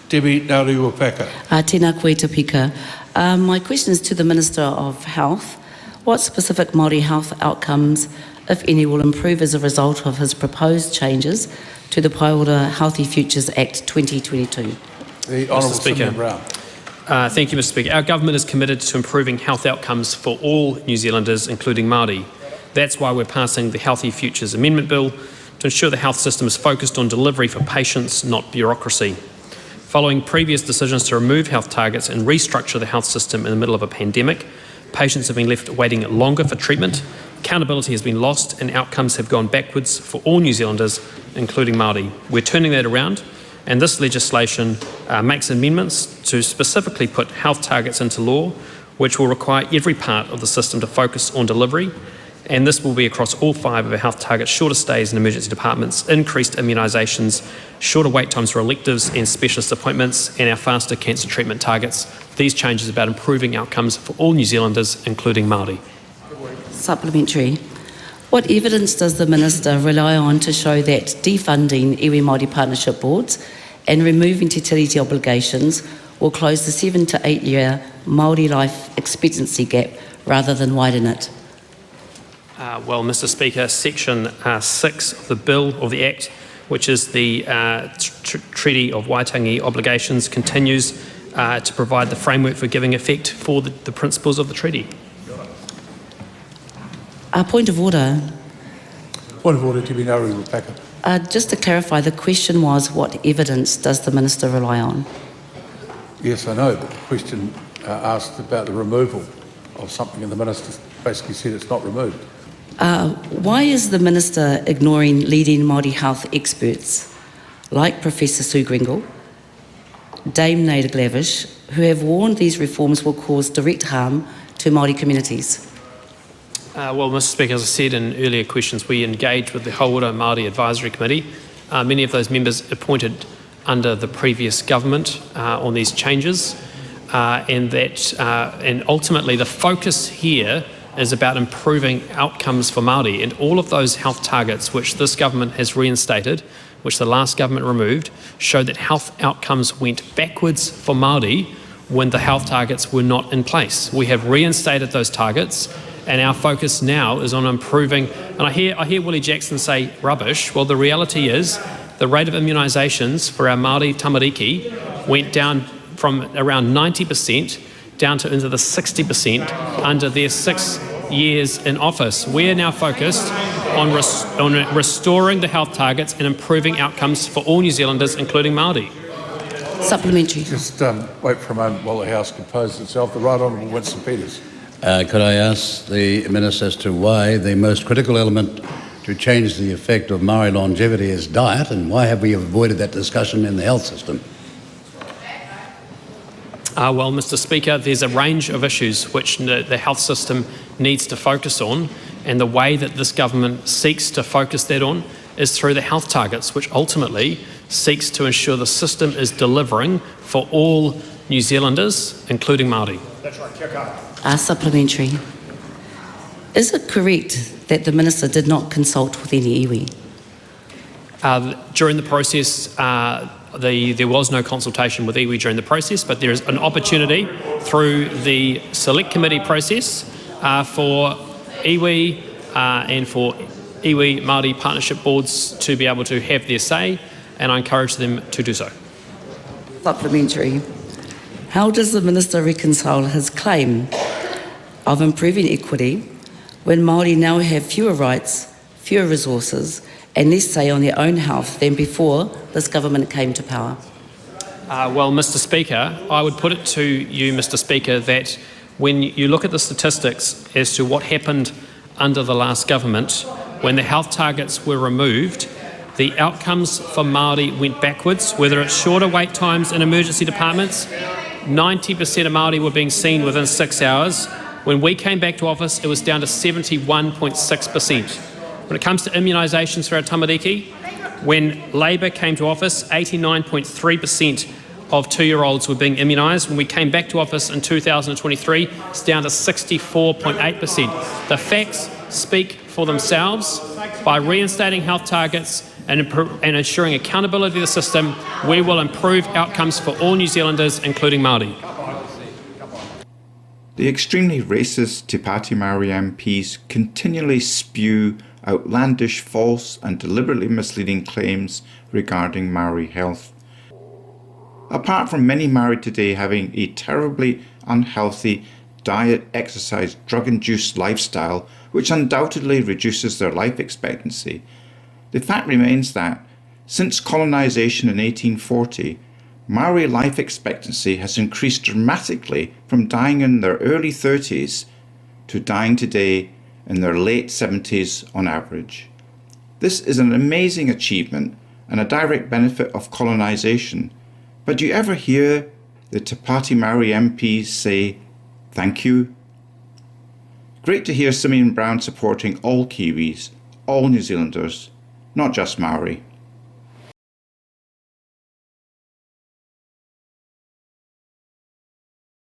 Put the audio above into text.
Debbie Ngāreitimam. Tēnā koe te pika. My question is to the Minister of Health. What specific Māori health outcomes, if any, will improve as a result of his proposed changes to the Pāora Healthy Futures Act 2022? The Honourable Simeon Brown. Thank you, Mr. Speaker. Our government is committed to improving health outcomes for all New Zealanders, including Māori. That's why we're passing the Healthy Futures Amendment Bill to ensure the health system is focused on delivery for patients, not bureaucracy. Following previous decisions to remove health targets and restructure the health system in the middle of a pandemic, patients have been left waiting longer for treatment, accountability has been lost, and outcomes have gone backwards for all New Zealanders, including Māori. We're turning that around, and this legislation makes amendments to specifically put health targets into law, which will require every part of the system to focus on delivery, and this will be across all 5 of our health targets: shorter stays in emergency departments, increased immunisations, shorter wait times for electives and specialist appointments, and our faster cancer treatment targets. These changes are about improving outcomes for all New Zealanders, including Māori. Supplementary. What evidence does the Minister rely on to show that defunding iwi Māori partnership boards and removing te tiriti obligations will close the 7 to 8 year Māori life expectancy gap rather than widen it? Well, Mr. Speaker, Section 6 of the Bill of the Act, which is the Treaty of Waitangi Obligations, continues to provide the framework for giving effect for the principles of the treaty. Point of order. Point of order, Debbie Ngāreitimam. Just to clarify, the question was, what evidence does the Minister rely on? Yes, I know, but the question asked about the removal of something, and the Minister basically said it's not removed. Why is the Minister ignoring leading Māori health experts like Professor Sue Gringle, Dame Nader Glavish, who have warned these reforms will cause direct harm to Māori communities? Well, Mr. Speaker, as I said in earlier questions, we engaged with the Hauora Māori Advisory Committee. Many of those members appointed under the previous government on these changes, and ultimately the focus here is about improving outcomes for Māori, and all of those health targets which this government has reinstated, which the last government removed, showed that health outcomes went backwards for Māori when the health targets were not in place. We have reinstated those targets, and our focus now is on improving. And I hear Willie Jackson say rubbish. Well, the reality is the rate of immunisations for our Māori tamariki went down from around 90% down to into the 60% under their 6 years in office. We are now focused on restoring the health targets and improving outcomes for all New Zealanders, including Māori. Supplementary. Just wait for a moment while the House composes itself. The Right Honourable Winston Peters. Could I ask the Minister as to why the most critical element to change the effect of Māori longevity is diet, and why have we avoided that discussion in the health system? Well, Mr. Speaker, there's a range of issues which the health system needs to focus on, and the way that this government seeks to focus that on is through the health targets, which ultimately seeks to ensure the system is delivering for all New Zealanders, including Māori. That's right, kia kaha. Supplementary. Is it correct that the Minister did not consult with any iwi? During the process, there was no consultation with iwi during the process, but there is an opportunity through the select committee process for iwi and for iwi Māori partnership boards to be able to have their say, and I encourage them to do so. Supplementary. How does the Minister reconcile his claim of improving equity when Māori now have fewer rights, fewer resources, and less say on their own health than before this government came to power? Well, Mr. Speaker, I would put it to you, Mr. Speaker, that when you look at the statistics as to what happened under the last government, when the health targets were removed, the outcomes for Māori went backwards, whether it's shorter wait times in emergency departments. 90% of Māori were being seen within 6 hours. When we came back to office, it was down to 71.6%. When it comes to immunisations for our tamariki, when Labour came to office, 89.3% of 2-year-olds were being immunised. When we came back to office in 2023, it's down to 64.8%. The facts speak for themselves. By reinstating health targets and ensuring accountability of the system, we will improve outcomes for all New Zealanders, including Māori. The extremely racist Te Pāti Māori MPs continually spew outlandish, false and deliberately misleading claims regarding Māori health. Apart from many Māori today having a terribly unhealthy diet, exercise, drug-induced lifestyle which undoubtedly reduces their life expectancy, the fact remains that, since colonisation in 1840, Māori life expectancy has increased dramatically from dying in their early 30s to dying today in their late 70s on average. This is an amazing achievement and a direct benefit of colonisation, but do you ever hear the Te Pāti Māori MPs say, "Thank you"? Great to hear Simeon Brown supporting all Kiwis, all New Zealanders, not just Māori.